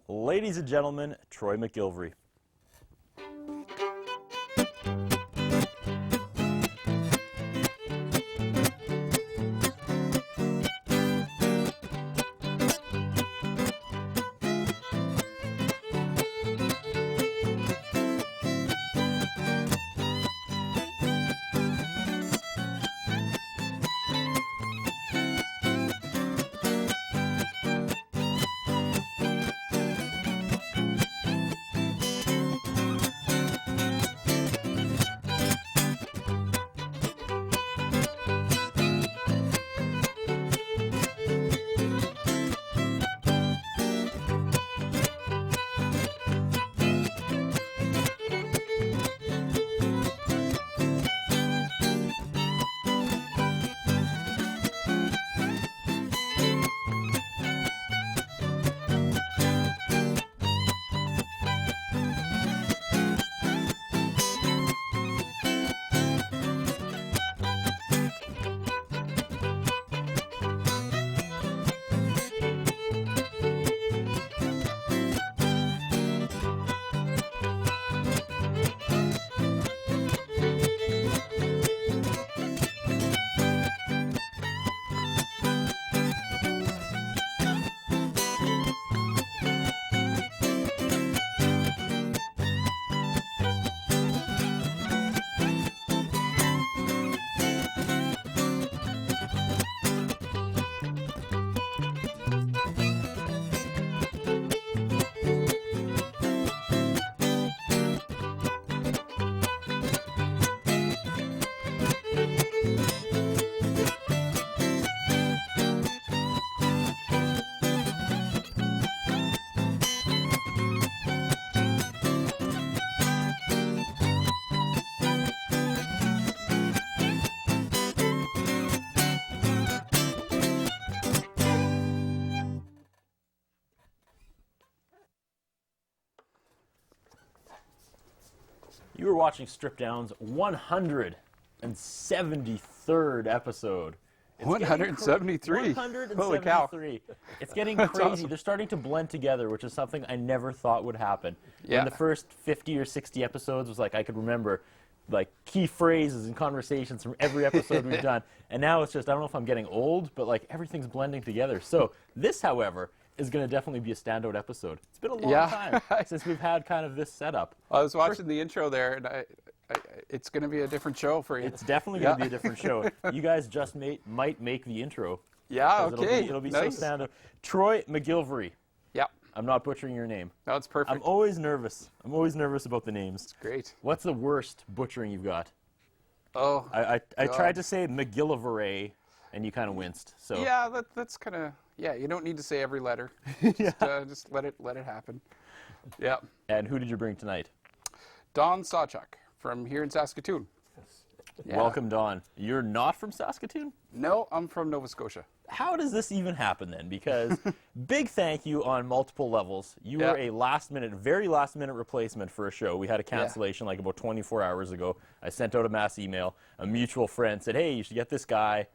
Ladies and gentlemen, Troy MacGillivray. You were watching Strip Down's 173rd episode. It's 173? 173. Holy cow. It's getting crazy. Awesome. They're starting to blend together, which is something I never thought would happen. Yeah. When the first 50 or 60 episodes was like, I could remember like key phrases and conversations from every episode we've done. And now it's just, I don't know if I'm getting old, but like everything's blending together. So this, however, is going to definitely be a standout episode. It's been a long time since we've had kind of this setup. I was watching the intro there, and it's going to be a different show for you. It's definitely going to be a different show. You guys just might make the intro. Yeah, okay. It'll be nice. so standout. Troy MacGillivray. Yeah. I'm not butchering your name. No, it's perfect. I'm always nervous. I'm always nervous about the names. It's great. What's the worst butchering you've got? Oh, I tried to say MacGillivray, and you kind of winced. So yeah, that's kind of, yeah, you don't need to say every letter. Just let it happen. Yeah. And who did you bring tonight? Don Sawchuk from here in Saskatoon. Yeah. Welcome, Don. You're not from Saskatoon? No, I'm from Nova Scotia. How does this even happen then? Because big thank you on multiple levels. You were a very last minute replacement for a show. We had a cancellation like about 24 hours ago. I sent out a mass email. A mutual friend said, hey, you should get this guy.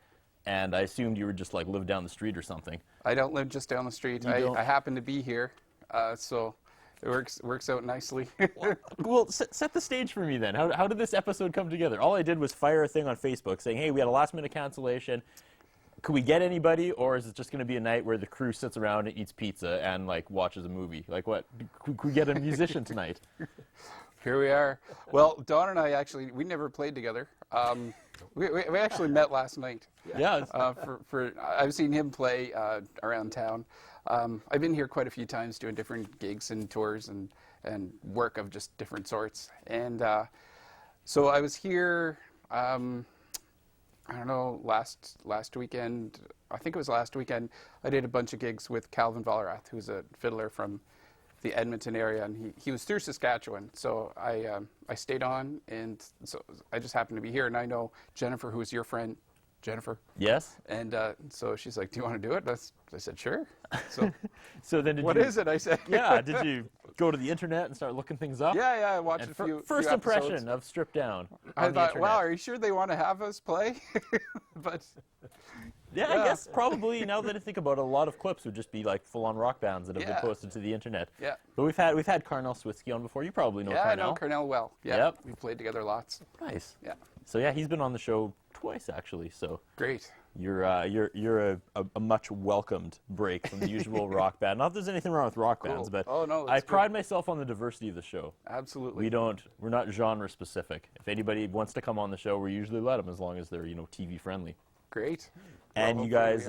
And I assumed you were just like live down the street or something. I don't live just down the street. I happen to be here, so it works out nicely. Well, set the stage for me then. How did this episode come together? All I did was fire a thing on Facebook saying, hey, we had a last minute cancellation. Could we get anybody, or is it just going to be a night where the crew sits around and eats pizza and like watches a movie? Like what? Could we get a musician tonight? Here we are. Well, Don and I we never played together. We actually met last night. Yeah. I've seen him play around town. I've been here quite a few times doing different gigs and tours and work of just different sorts. And so I was here I don't know, last weekend, I think it was last weekend, I did a bunch of gigs with Calvin Vollerath, who's a fiddler from the Edmonton area, and he was through Saskatchewan. So I stayed on, and so I just happened to be here, and I know Jennifer, who's your friend, Jennifer. Yes. And so she's like, "Do you want to do it?" I said, "Sure." So, so then, what is it? I said. Yeah. Did you go to the internet and start looking things up? Yeah, I watched and a few. First few impression episodes. of Stripped Down. I thought, wow, are you sure they want to have us play? But yeah, I guess probably now that I think about it, a lot of clips would just be like full-on rock bands that have been posted to the internet. Yeah. But we've had Karrnnel Sawitsky on before. You probably know Karrnnel. Yeah, I know Karrnnel well. Yeah. Yep. We've played together lots. Nice. Yeah. So yeah, he's been on the show twice actually. So great. You're a much welcomed break from the usual rock band. Not that there's anything wrong with rock bands, but I pride myself on the diversity of the show. Absolutely. We're not genre specific. If anybody wants to come on the show, we usually let them as long as they're TV friendly. Great. And you guys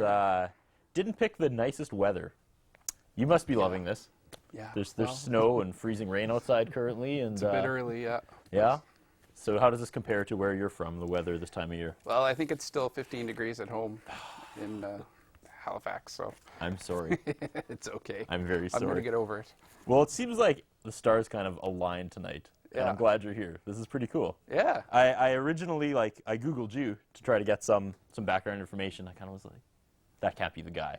didn't pick the nicest weather. You must be loving this. Yeah. There's snow and freezing rain outside currently, and it's a bit early. Yeah. Yeah. So how does this compare to where you're from, the weather this time of year? Well, I think it's still 15 degrees at home in Halifax, so. I'm sorry. It's okay. I'm very sorry. I'm going to get over it. Well, it seems like the stars kind of aligned tonight. Yeah. And I'm glad you're here. This is pretty cool. Yeah. I originally, I Googled you to try to get some background information. I kind of was like, that can't be the guy.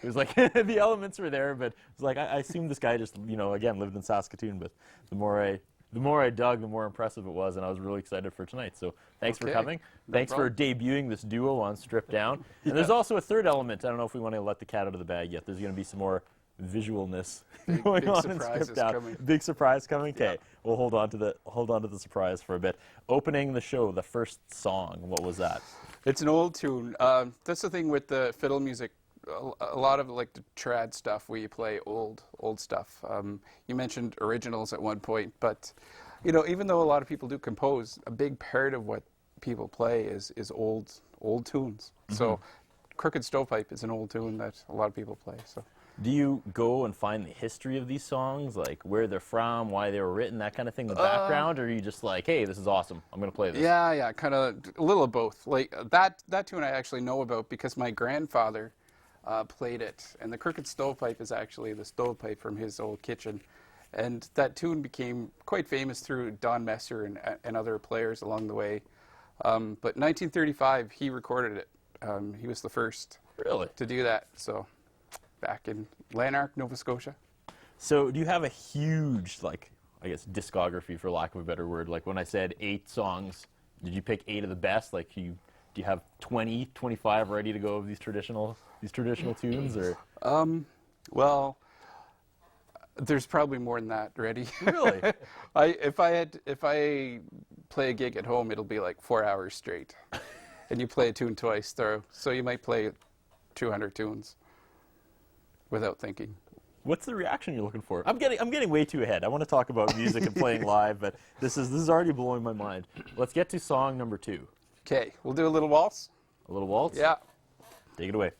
It was like, the elements were there, but it was like, I assumed this guy just, again, lived in Saskatoon, but the more I dug, the more impressive it was, and I was really excited for tonight. So thanks for coming. Thanks for debuting this duo on Stripped Down. And there's also a third element. I don't know if we want to let the cat out of the bag yet. There's going to be some more visualness going on in Stripped Down. Coming. Big surprise coming. Okay, Yeah. we'll hold on to the surprise for a bit. Opening the show, the first song. What was that? It's an old tune. That's the thing with the fiddle music. A lot of the trad stuff where you play old stuff. You mentioned originals at one point, but even though a lot of people do compose, a big part of what people play is old tunes. Mm-hmm. So Crooked Stovepipe is an old tune that a lot of people play. So do you go and find the history of these songs, like where they're from, why they were written, that kind of thing, the background, or are you just like, hey, this is awesome, I'm going to play this? Yeah, kind of a little of both. Like that tune I actually know about because my grandfather played it, and the Crooked Stovepipe is actually the stovepipe from his old kitchen, and that tune became quite famous through Don Messer and other players along the way. But in 1935, he recorded it. He was the first to do that. So back in Lanark, Nova Scotia. So do you have a huge, I guess, discography, for lack of a better word? Like when I said 8 songs, did you pick 8 of the best? Like do you have 20, 25 ready to go of these traditional tunes, or? Well, there's probably more than that ready. Really? If I play a gig at home, it'll be like 4 hours straight, and you play a tune twice through, so you might play 200 tunes without thinking. What's the reaction you're looking for? I'm getting way too ahead. I want to talk about music and playing live, but this is already blowing my mind. Let's get to song number 2. Okay, we'll do a little waltz. A little waltz? Yeah. Take it away.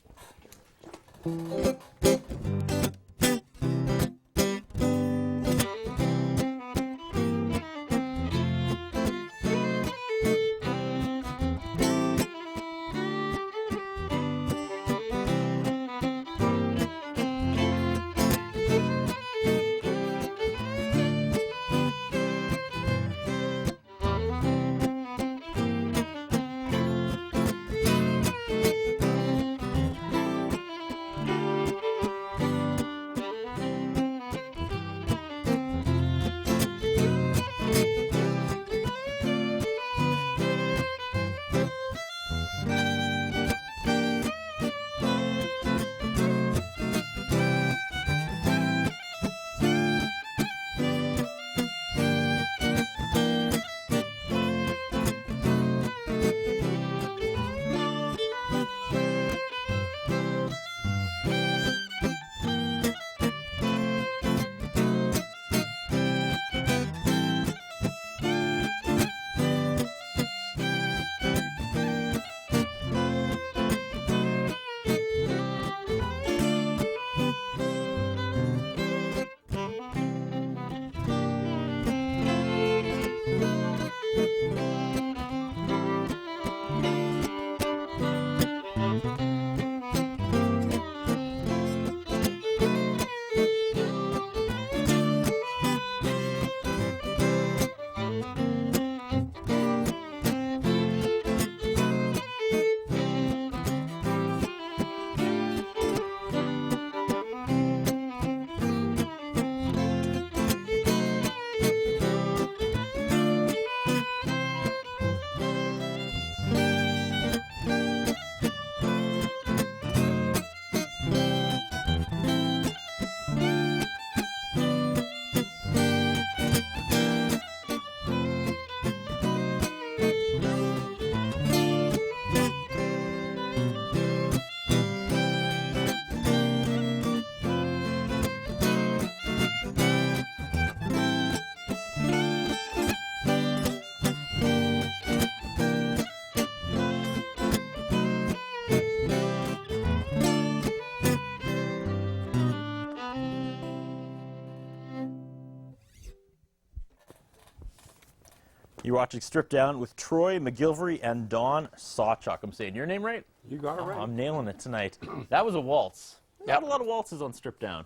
You're watching Strip Down with Troy MacGillivray and Don Sawchuk. I'm saying your name right? You got it right. I'm nailing it tonight. That was a waltz. Not a lot of waltzes on Strip Down.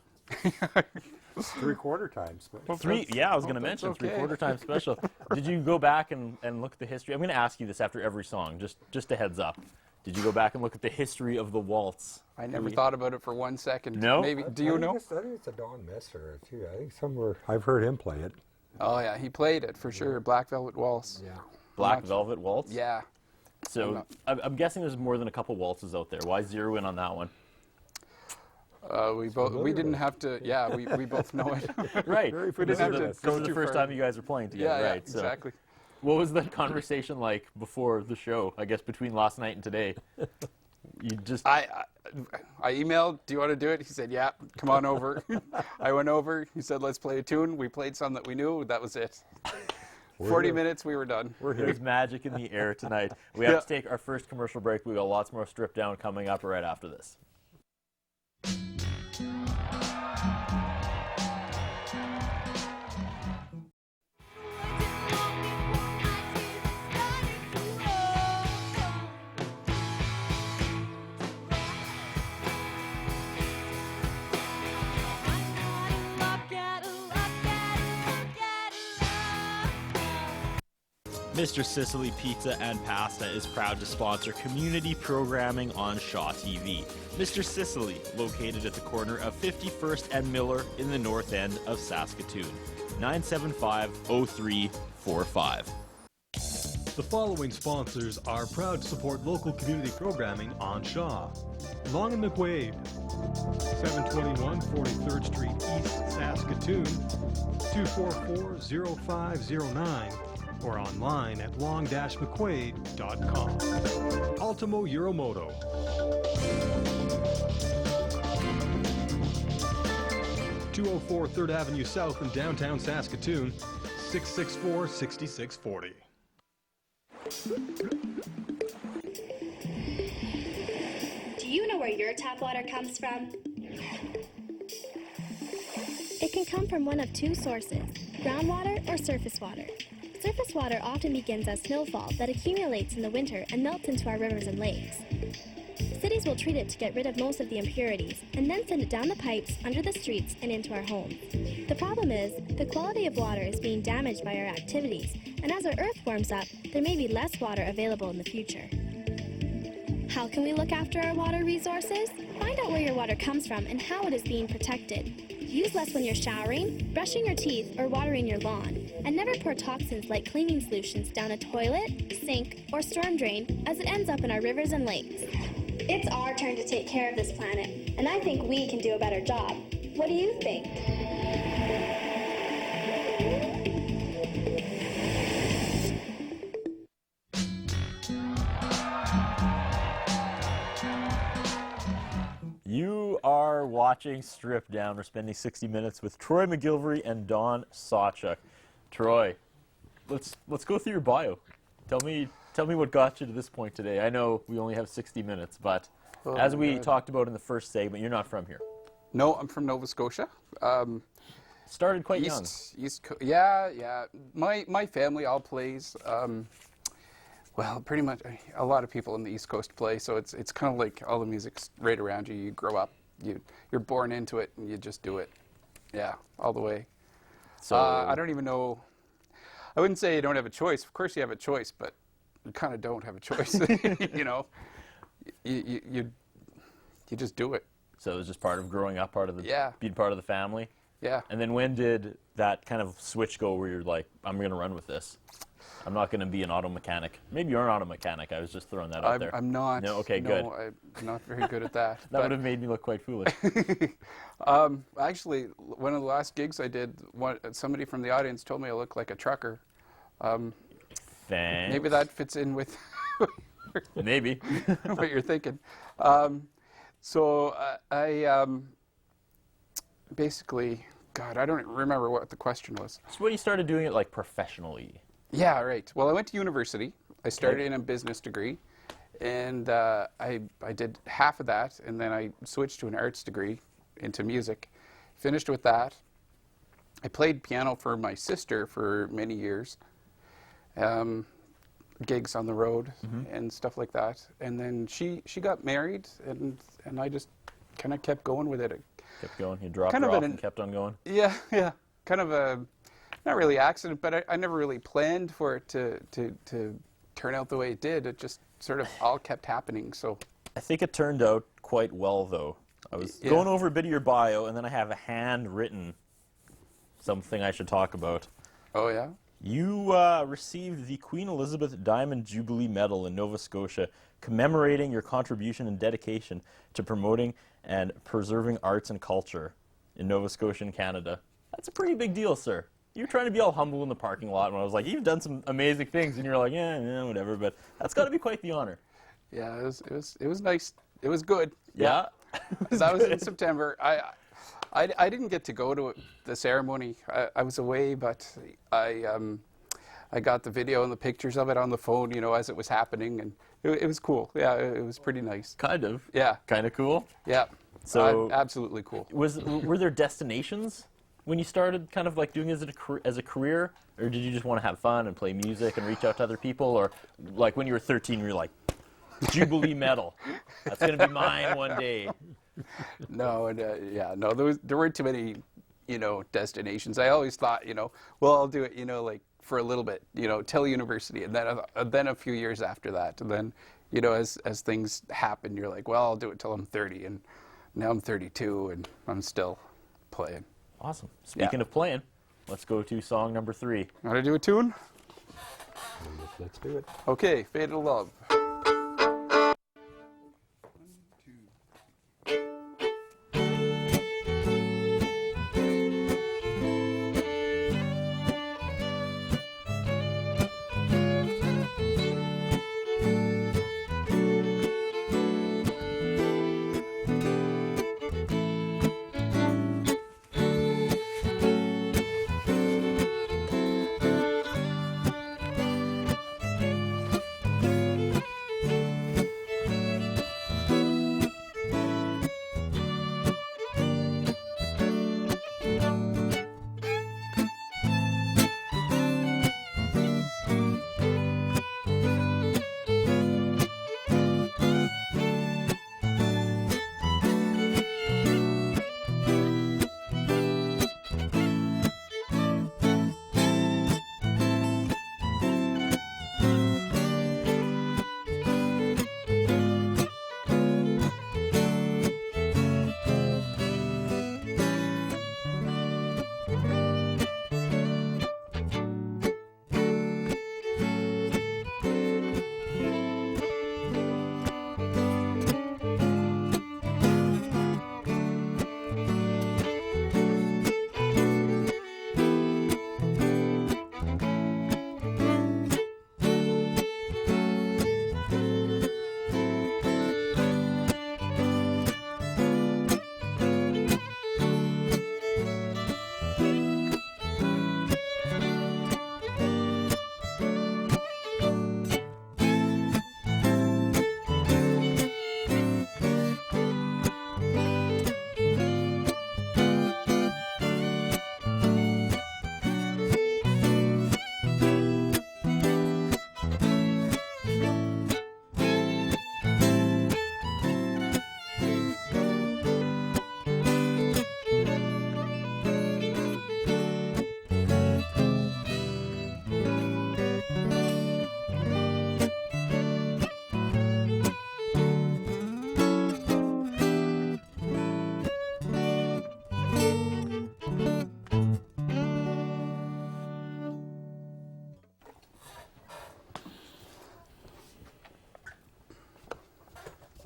Three-quarter times. Yeah, I was going to mention okay. three-quarter time special. Did you go back and look at the history? I'm going to ask you this after every song, just a heads up. Did you go back and look at the history of the waltz? I never thought about it for 1 second. No? Maybe. Do you know? I think it's a Don Messer, too. I think somewhere I've heard him play it. Oh, yeah, he played it for sure. Black Velvet Waltz. Yeah. Black Velvet Waltz? Yeah. So I'm guessing there's more than a couple waltzes out there. Why zero in on that one? We didn't have to. Yeah, we both know it. Right. We didn't have to This go is the too first far. time you guys are playing together, Yeah, right? yeah, exactly. So, what was the conversation like before the show? I guess between last night and today. You just. I emailed, do you want to do it? He said, yeah, come on over. I went over. He said, let's play a tune. We played some that we knew. That was it. 40 minutes, we were done. There's magic in the air tonight. We have to take our first commercial break. We got lots more Strip Down coming up right after this. Mr. Sicily Pizza and Pasta is proud to sponsor community programming on Shaw TV. Mr. Sicily, located at the corner of 51st and Miller in the north end of Saskatoon. 975-0345. The following sponsors are proud to support local community programming on Shaw. Long and McWade, 721 43rd Street East, Saskatoon, 244-0509. Or online at long-mcquade.com. Ultimo Euromoto. (204 3rd Avenue South in downtown Saskatoon), 664-6640. Do you know where your tap water comes from? It can come from one of two sources, groundwater or surface water. Surface water often begins as snowfall that accumulates in the winter and melts into our rivers and lakes. Cities will treat it to get rid of most of the impurities and then send it down the pipes, under the streets, and into our homes. The problem is, the quality of water is being damaged by our activities, and as our earth warms up, there may be less water available in the future. How can we look after our water resources? Find out where your water comes from and how it is being protected. Use less when you're showering, brushing your teeth, or watering your lawn. And never pour toxins like cleaning solutions down a toilet, sink, or storm drain as it ends up in our rivers and lakes. It's our turn to take care of this planet, and I think we can do a better job. What do you think? You are watching Strip Down. We're spending 60 minutes with Troy MacGillivray and Don Sawchuk. Troy, let's go through your bio. Tell me what got you to this point today. I know we only have 60 minutes, but as we talked about in the first segment, you're not from here. No, I'm from Nova Scotia. Started quite young. Yeah. My family all plays. Well, pretty much a lot of people in the East Coast play, so it's kind of like all the music's right around you. You grow up, you're born into it, and you just do it. Yeah, all the way. So I don't even know. I wouldn't say you don't have a choice. Of course you have a choice, but you kind of don't have a choice. You know, you just do it. So it was just part of growing up, part of the being part of the family. Yeah. And then when did that kind of switch go where you're like, I'm going to run with this? I'm not going to be an auto mechanic. Maybe you're an auto mechanic. I was just throwing that out there. I'm not. No, okay, good. No, I'm not very good at that. That would have made me look quite foolish. Actually, one of the last gigs I did, somebody from the audience told me I look like a trucker. Thanks. Maybe that fits in with Maybe. what you're thinking. So I basically, God, I don't remember what the question was. So when you started doing it like professionally? Yeah, right. Well, I went to university. I started in a business degree, and I did half of that, and then I switched to an arts degree into music. Finished with that. I played piano for my sister for many years, gigs on the road and stuff like that. And then she got married, and I just kind of kept going with it. Kept going. You dropped Kind her of off an- and kept on going. Yeah, yeah. Kind of a, not really accident, but I never really planned for it to turn out the way it did. It just sort of all kept happening. So I think it turned out quite well, though. I was Yeah. going over a bit of your bio, and then I have a handwritten something I should talk about. oh yeah. You received the Queen Elizabeth Diamond Jubilee Medal in Nova Scotia, commemorating your contribution and dedication to promoting and preserving arts and culture in Nova Scotia and Canada. That's a pretty big deal, sir. You were trying to be all humble in the parking lot when I was like, you've done some amazing things, and you're like, yeah, whatever, but that's got to be quite the honor. Yeah, it was nice. It was good. Yeah? That was in September. I didn't get to go to the ceremony. I was away, but I got the video and the pictures of it on the phone, as it was happening, and it was cool. Yeah, it was pretty nice. Kind of. Yeah, Kind of cool. yeah. So- Absolutely cool. Were there destinations when you started kind of like doing it as a career, or did you just want to have fun and play music and reach out to other people, or like when you were 13 you were like, Jubilee medal, that's going to be mine one day? No, and no, there weren't too many, destinations. I always thought, well, I'll do it, like for a little bit, till university, and then a few years after that, and then, as things happen, you're like, well, I'll do it till I'm 30, and now I'm 32, and I'm still playing. Awesome. Speaking of playing, let's go to song number 3. Want to do a tune? Let's do it. Okay, Faded Love.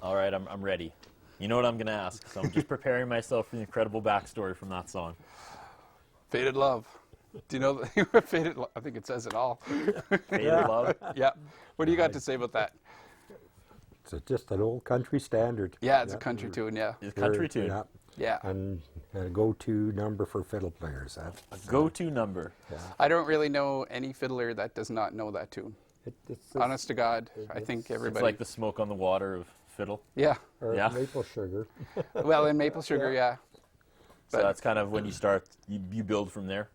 All right, I'm ready. You know what I'm going to ask, so I'm just preparing myself for the incredible backstory from that song. Faded Love. Do you know the Faded Love? I think it says it all. Faded Love? Yeah. What do you got to say about that? It's just an old country standard. Yeah, it's a country tune, yeah. It's a country tune. Yeah. Yeah. And a go-to number for fiddle players. Go-to number. I don't really know any fiddler that does not know that tune. It's Honest to God, I think It's everybody. like the smoke on the water of fiddle. Yeah. or Yeah. maple sugar. Well, in maple sugar, yeah. So But- that's kind of when you start, you build from there.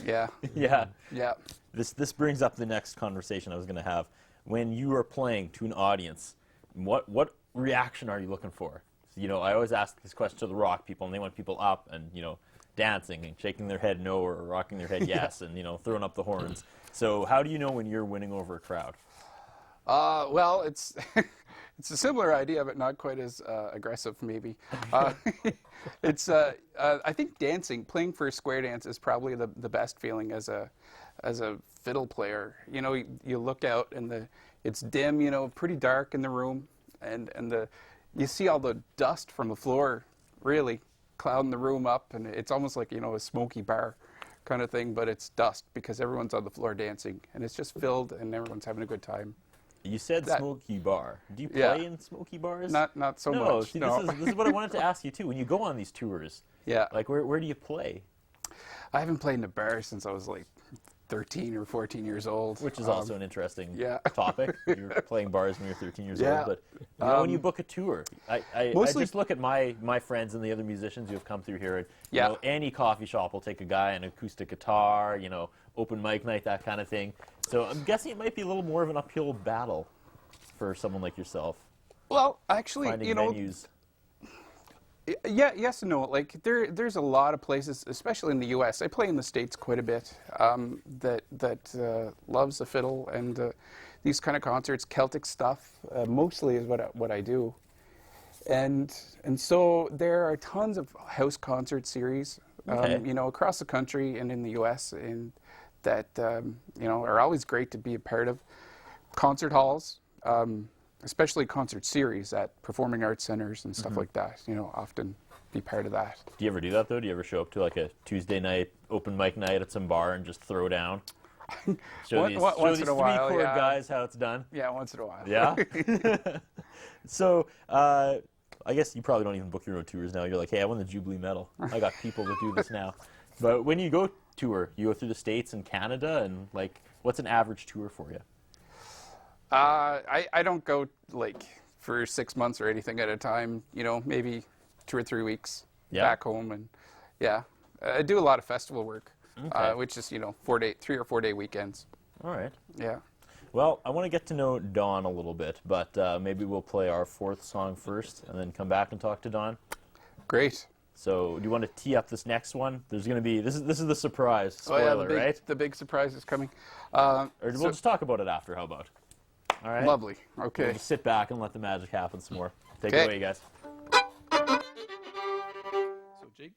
Yeah. Yeah. Yeah. This brings up the next conversation I was going to have. When you are playing to an audience, what reaction are you looking for? You know, I always ask this question to the rock people, and they want people up and, you know, dancing and shaking their head no or rocking their head yes and, you know, throwing up the horns. So how do you know when you're winning over a crowd? Well, it's it's a similar idea, but not quite as aggressive, maybe. It's I think dancing, playing for a square dance, is probably the best feeling as a fiddle player. You know, you look out and it's dim, you know, pretty dark in the room, and you see all the dust from the floor, really clouding the room up, and it's almost like, you know, a smoky bar kind of thing, but it's dust because everyone's on the floor dancing, and it's just filled, and everyone's having a good time. You said smoky bar. Do you play Yeah. in smoky bars? Not so much. See, No. this is what I wanted to ask you too. When you go on these tours, Yeah. like where do you play? I haven't played in a bar since I was like 13 or 14 years old. Which is also an interesting yeah. topic. You're playing bars when you're 13 years Yeah. old, but you know, when you book a tour, I Mostly- just look at my friends and the other musicians who have come through here. And, you Yeah. know, any coffee shop will take a guy an acoustic guitar, you know, open mic night, that kind of thing. So I'm guessing it might be a little more of an uphill battle for someone like yourself, Well, actually, finding you know, venues. yeah, yes and no. Like there's a lot of places, especially in the U.S. I play in the States quite a bit. That loves the fiddle and these kind of concerts, Celtic stuff. Mostly is what I do, and so there are tons of house concert series, Okay. you know, across the country and in the U.S. and that you know, are always great to be a part of. Concert halls. Especially concert series at performing arts centers and stuff like that, you know, often be part of that. Do you ever do that though? Do you ever show up to like a Tuesday night open mic night at some bar and just throw down? Show Once these in a while, three chord yeah. guys how it's done. Yeah, once in a while. Yeah. So I guess you probably don't even book your own tours now. You're like, hey, I won the Jubilee Medal. I got people to do this now. But when you go tour, you go through the States and Canada, and like, what's an average tour for you? I don't go like for 6 months or anything at a time. You know, maybe 2 or 3 weeks back home, and yeah, I do a lot of festival work, which is, you know, 3 or 4 day weekends. All right. Yeah. Well, I want to get to know Don a little bit, but maybe we'll play our fourth song first, and then come back and talk to Don. Great. So, do you want to tee up this next one? There's going to be this is the surprise spoiler, right? The big surprise is coming. Or we'll just talk about it after. How about? All right. Lovely. Okay. We'll just sit back and let the magic happen some more. Take Okay. it away, guys. So, Jake.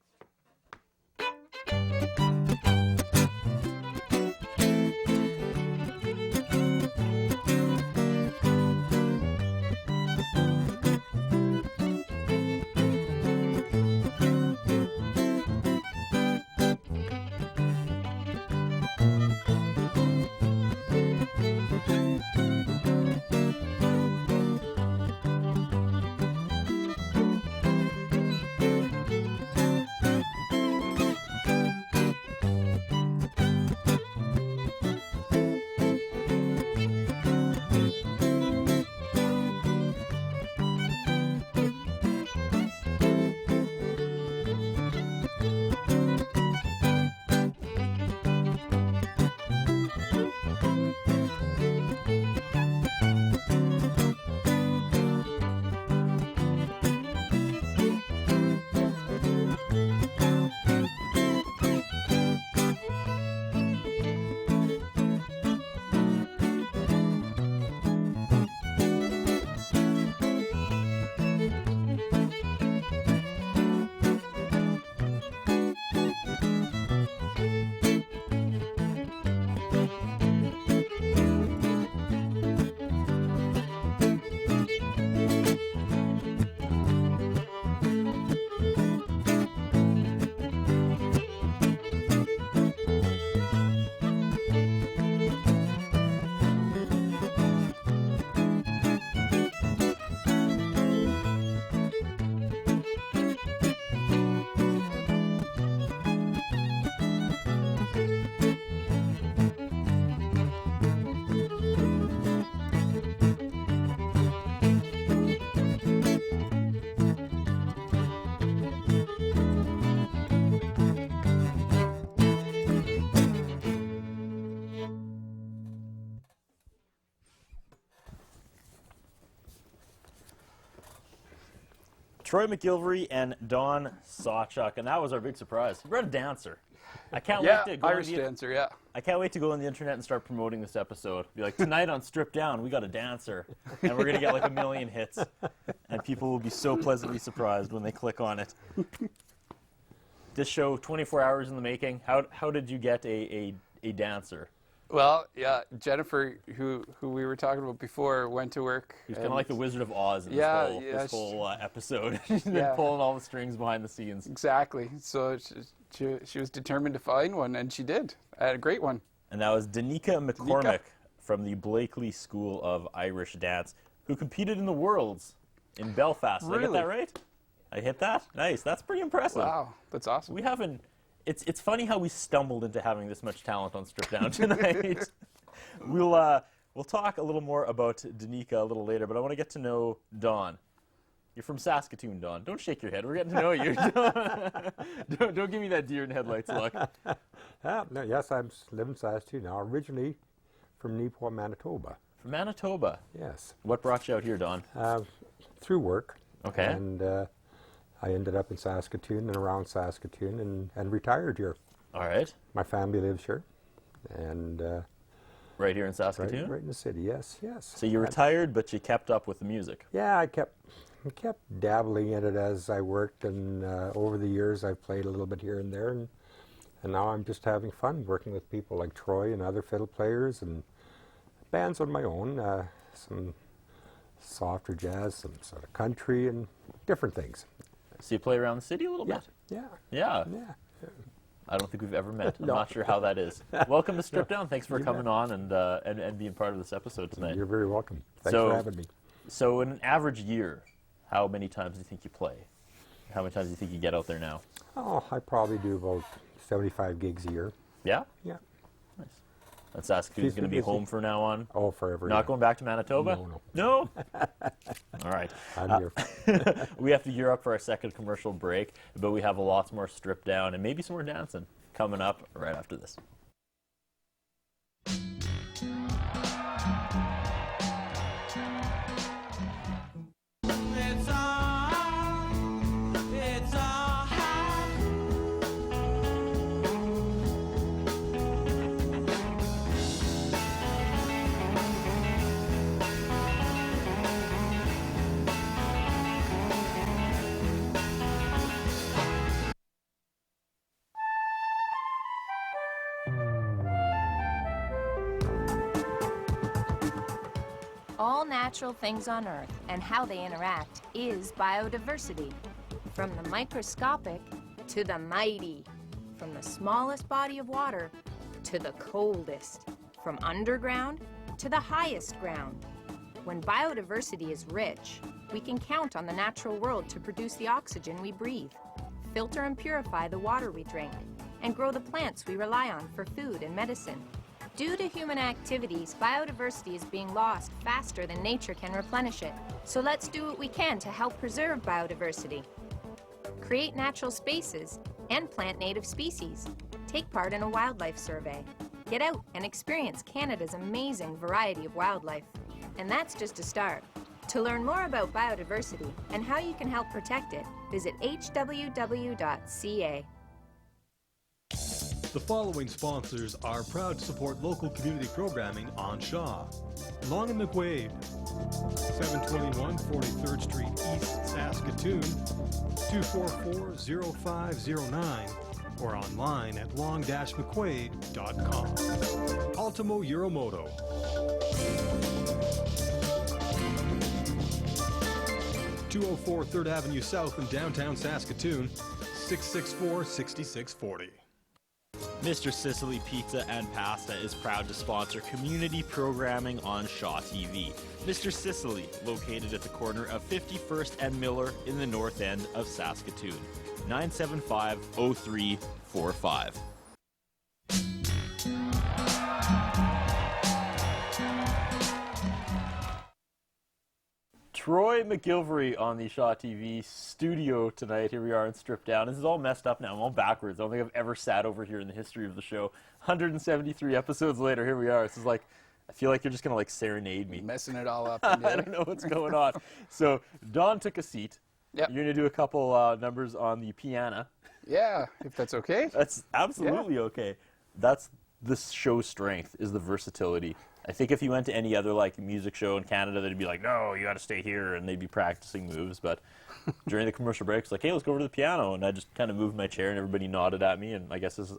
Troy MacGillivray and Don Sawchuk, and that was our big surprise. We brought a dancer. I can't wait to go Irish dancer, yeah. I can't wait to go on the internet and start promoting this episode. Be like, tonight on Stripped Down, we got a dancer, and we're gonna get like 1 million hits, and people will be so pleasantly surprised when they click on it. This show, 24 hours in the making. How did you get a dancer? Well, yeah, Jennifer, who we were talking about before, went to work. He's kind of like the Wizard of Oz in this whole episode. She's been pulling all the strings behind the scenes. Exactly. So she was determined to find one, and she did. A great one. And that was Danica McCormick from the Blakely School of Irish Dance, who competed in the Worlds in Belfast. Did I get that right? I hit that? Nice. That's pretty impressive. Wow, that's awesome. We haven't... It's funny how we stumbled into having this much talent on Stripped Down tonight. We'll talk a little more about Danica a little later, but I want to get to know Don. You're from Saskatoon, Don. Don't shake your head. We're getting to know you. Don't give me that deer in headlights look. No, yes, I live in Saskatoon now, originally from Newport, Manitoba. From Manitoba? Yes. What brought you out here, Don? Through work. Okay. And I ended up in Saskatoon and around Saskatoon and retired here. All right. My family lives here. And right here in Saskatoon? Right in the city, yes. So you retired, but you kept up with the music? Yeah, I kept dabbling in it as I worked, and over the years I've played a little bit here and there, and now I'm just having fun working with people like Troy and other fiddle players and bands on my own, some softer jazz, some sort of country, and different things. So you play around the city a little bit? Yeah. I don't think we've ever met. I'm not sure how that is. Welcome to Strip Down. Thanks for coming on and being part of this episode tonight. You're very welcome. Thanks for having me. So in an average year, how many times do you think you play? How many times do you think you get out there now? Oh, I probably do about 75 gigs a year. Yeah? Yeah. Nice. And Saskatoon's going to be home from now on? Oh, forever. Not going back to Manitoba? No? All right. I'm here. We have to gear up for our second commercial break, but we have a lot more Stripped Down and maybe some more dancing coming up right after this. All natural things on Earth and how they interact is biodiversity. From the microscopic to the mighty, from the smallest body of water to the coldest, from underground to the highest ground. When biodiversity is rich, we can count on the natural world to produce the oxygen we breathe, filter and purify the water we drink, and grow the plants we rely on for food and medicine. Due to human activities, biodiversity is being lost faster than nature can replenish it. So let's do what we can to help preserve biodiversity. Create natural spaces and plant native species. Take part in a wildlife survey. Get out and experience Canada's amazing variety of wildlife. And that's just a start. To learn more about biodiversity and how you can help protect it, visit hww.ca. The following sponsors are proud to support local community programming on Shaw. Long and McWade, 721 43rd Street East, Saskatoon, 244-0509, or online at long-mcquade.com. Ultimo Euromoto. (204 3rd Avenue South in downtown Saskatoon, 664-6640. Mr. Sicily Pizza and Pasta is proud to sponsor community programming on Shaw TV. Mr. Sicily, located at the corner of 51st and Miller in the north end of Saskatoon. 975-0345. Troy MacGillivray on the Shaw TV studio tonight. Here we are in Stripped Down. This is all messed up now. I'm all backwards. I don't think I've ever sat over here in the history of the show. 173 episodes later, here we are. This is like, I feel like you're just going to like serenade me. Messing it all up. I don't know what's going on. So Don took a seat. Yep. You're going to do a couple numbers on the piano. Yeah, if that's okay. That's absolutely okay. That's the show's strength, is the versatility. I think if you went to any other like music show in Canada, they'd be like, no, you got to stay here, and they'd be practicing moves. But during the commercial breaks, like, hey, let's go over to the piano, and I just kind of moved my chair, and everybody nodded at me, and I guess this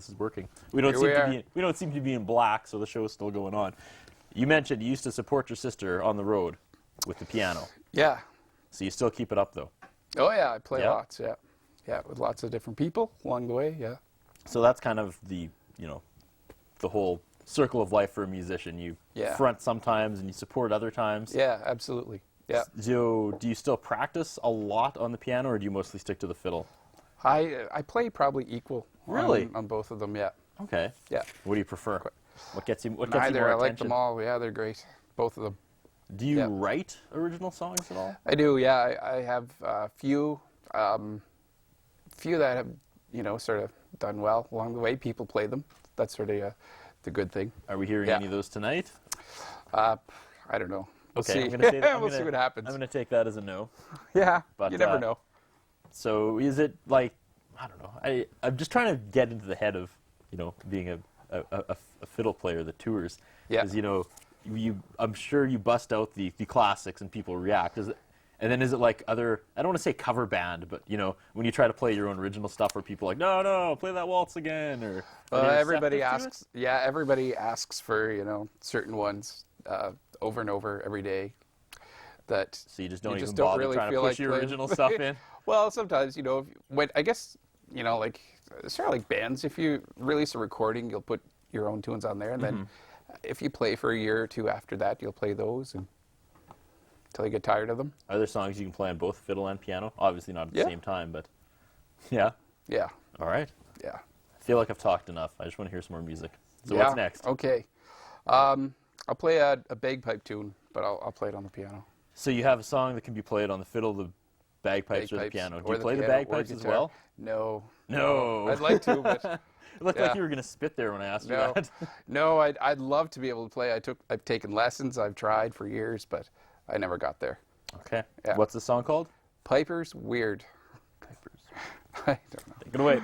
is working. We don't seem to be in black, so the show is still going on. You mentioned you used to support your sister on the road with the piano. Yeah. So you still keep it up, though. Oh yeah, I play Yeah? lots. Yeah, yeah, with lots of different people along the way. Yeah. So that's kind of the the whole circle of life for a musician. You front sometimes and you support other times. Yeah, absolutely. Yeah. So do you still practice a lot on the piano, or do you mostly stick to the fiddle? I play probably equal. Really? On both of them. Yeah. Okay. Yeah. What do you prefer? What gets you? What gets Neither. you more I attention? like them all. Yeah, they're great. Both of them. Do you write original songs at all? I do. Yeah, I have a few that have sort of done well along the way. People play them. That's sort of the good thing. Are we hearing any of those tonight? I don't know. We'll Okay, see. I'm gonna say that, We'll see what happens. I'm going to take that as a no. Yeah, But, you never know. So is it like, I don't know. I'm just trying to get into the head of being a fiddle player that tours. Yeah. Because I'm sure you bust out the classics and people react. And then is it like other, I don't want to say cover band, but when you try to play your own original stuff, where people are like, no, play that waltz again, or everybody asks. Yeah, everybody asks for certain ones over and over every day. That so you just don't even don't bother really trying to feel push like your playing. original stuff in. Well, sometimes when I guess like sort of like bands, if you release a recording, you'll put your own tunes on there, and then if you play for a year or two after that, you'll play those until you get tired of them. Are there songs you can play on both fiddle and piano? Obviously not at the same time, but yeah. Yeah. All right. Yeah. I feel like I've talked enough. I just want to hear some more music. So what's next? Okay. I'll play a bagpipe tune, but I'll play it on the piano. So you have a song that can be played on the fiddle, the bagpipes or the piano. Do you play the bagpipes as well? No. No. I'd like to, but it looked like you were going to spit there when I asked you that. No, I'd love to be able to play. I've taken lessons. I've tried for years, but I never got there. Okay. Yeah. What's the song called? Piper's Weird. Pipers. I don't know. Take it away.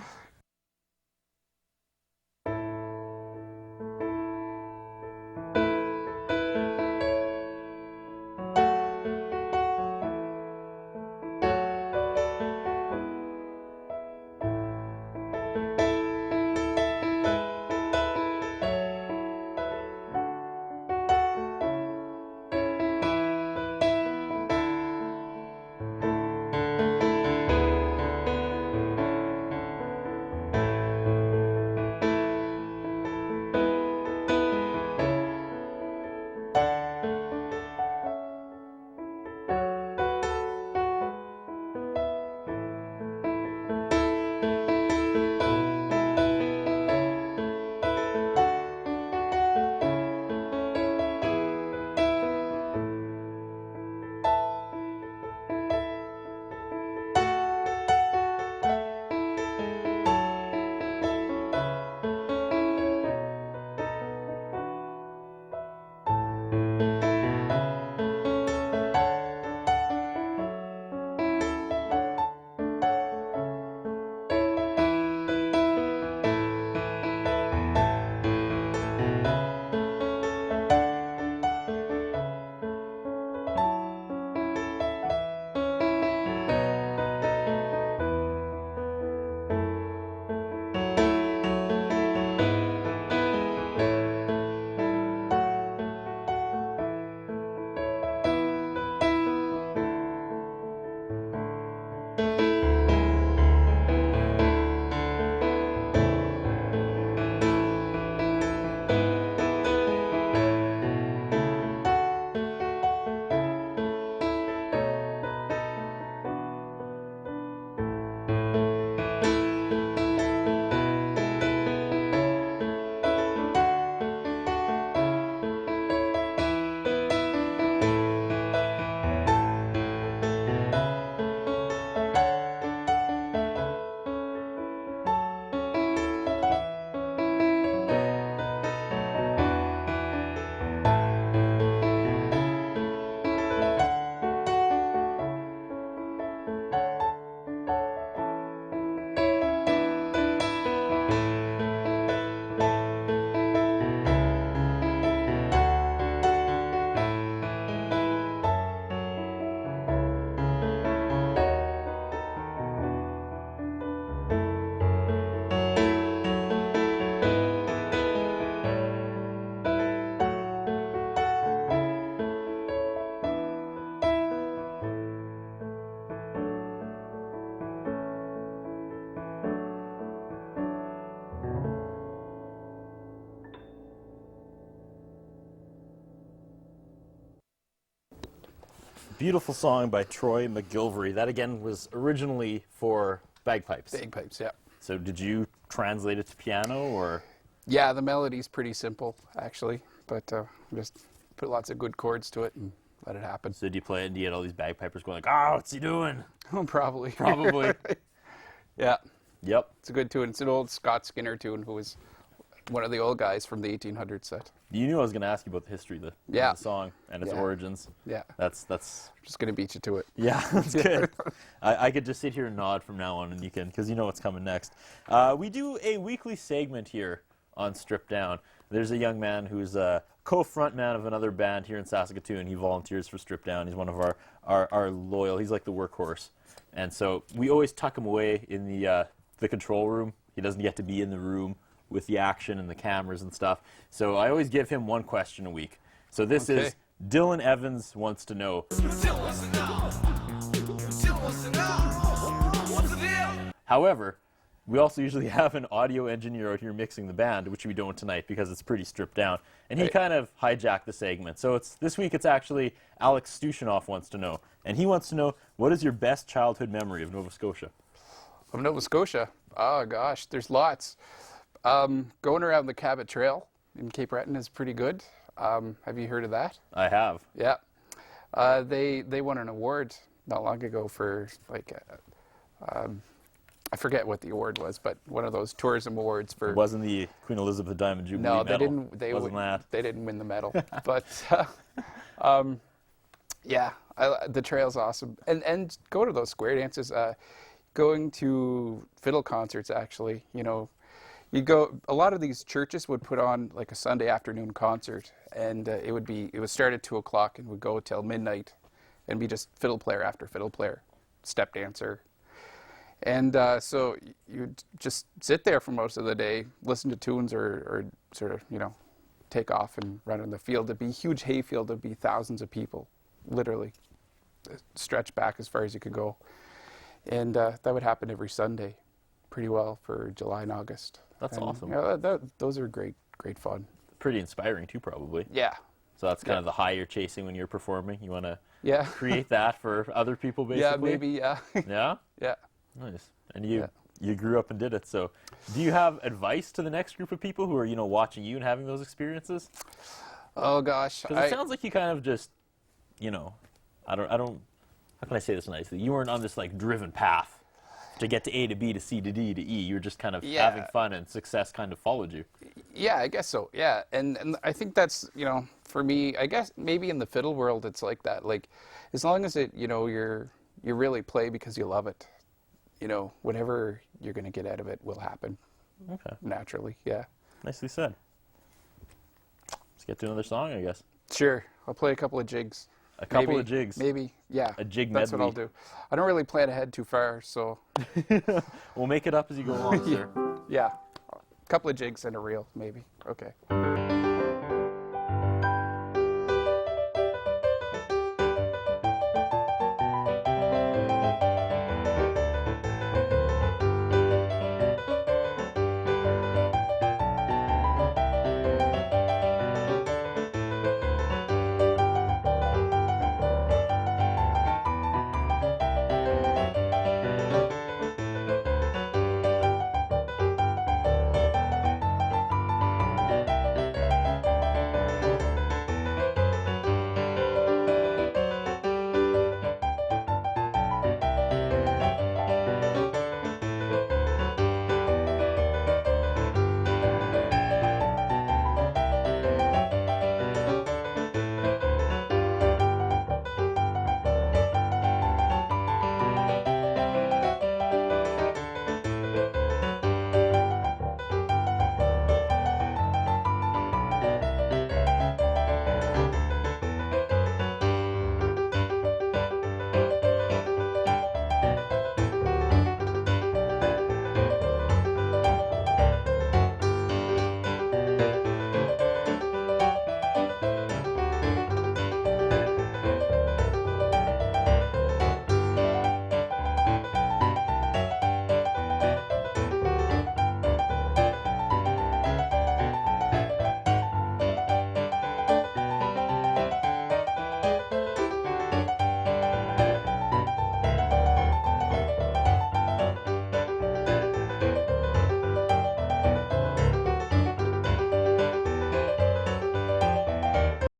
Beautiful song by Troy MacGillivray. That, again, was originally for bagpipes. Bagpipes, yeah. So did you translate it to piano, or? Yeah, the melody's pretty simple, actually, but just put lots of good chords to it and let it happen. So did you play it and you had all these bagpipers going like, oh, what's he doing? Probably. Probably. Yeah. Yep. It's a good tune. It's an old Scott Skinner tune, who was one of the old guys from the 1800s set. You knew I was going to ask you about the history of the song and its origins. Yeah. That's Just going to beat you to it. Yeah, that's good. I could just sit here and nod from now on, and you can, because you know what's coming next. We do a weekly segment here on Stripped Down. There's a young man who's a co-frontman of another band here in Saskatoon. He volunteers for Stripped Down. He's one of our loyal. He's like the workhorse. And so we always tuck him away in the control room. He doesn't get to be in the room with the action and the cameras and stuff. So I always give him one question a week. So this is Dylan Evans wants to know. However, we also usually have an audio engineer out here mixing the band, which we don't tonight because it's pretty stripped down. And he kind of hijacked the segment. So this week it's actually Alex Stushinoff wants to know. And he wants to know, what is your best childhood memory of Nova Scotia? Of Nova Scotia? Oh, gosh, there's lots. Going around the Cabot Trail in Cape Breton is pretty good. Have you heard of that? I have. Yeah. They won an award not long ago for, like, I forget what the award was, but one of those tourism awards for... It wasn't the Queen Elizabeth Diamond Jubilee medal. No, they didn't. They didn't win the medal. But, yeah, the trail's awesome. And go to those square dances. Going to fiddle concerts, actually, you know, a lot of these churches would put on like a Sunday afternoon concert, and it would start at 2 o'clock and would go till midnight and be just fiddle player after fiddle player, step dancer. And so you'd just sit there for most of the day, listen to tunes or sort of, you know, take off and run in the field. It'd be a huge hayfield. There'd be thousands of people, literally, stretch back as far as you could go. And that would happen every Sunday pretty well for July and August. That's awesome. You know, those are great fun. Pretty inspiring too, probably. Yeah. So that's kind of the high you're chasing when you're performing. You want to create that for other people, basically? Yeah, maybe, yeah. Yeah? Yeah. Nice. And you grew up and did it. So do you have advice to the next group of people who are, you know, watching you and having those experiences? Oh, gosh. Because it sounds like you kind of just, you know, I don't, how can I say this nicely? You weren't on this, like, driven path to get to A to B to C to D to E. You were just kind of having fun, and success kind of followed you. Yeah, I guess so, yeah. And I think that's, you know, for me, I guess maybe in the fiddle world it's like that. Like, as long as it, you know, you really play because you love it, you know, whatever you're going to get out of it will happen. Okay. Naturally, yeah. Nicely said. Let's get to another song, I guess. Sure. I'll play a couple of jigs. A couple of jigs. Maybe, yeah. A jig medley. That's what I'll do. I don't really plan ahead too far, so. We'll make it up as you go along, sir. Yeah. A couple of jigs and a reel, maybe. Okay.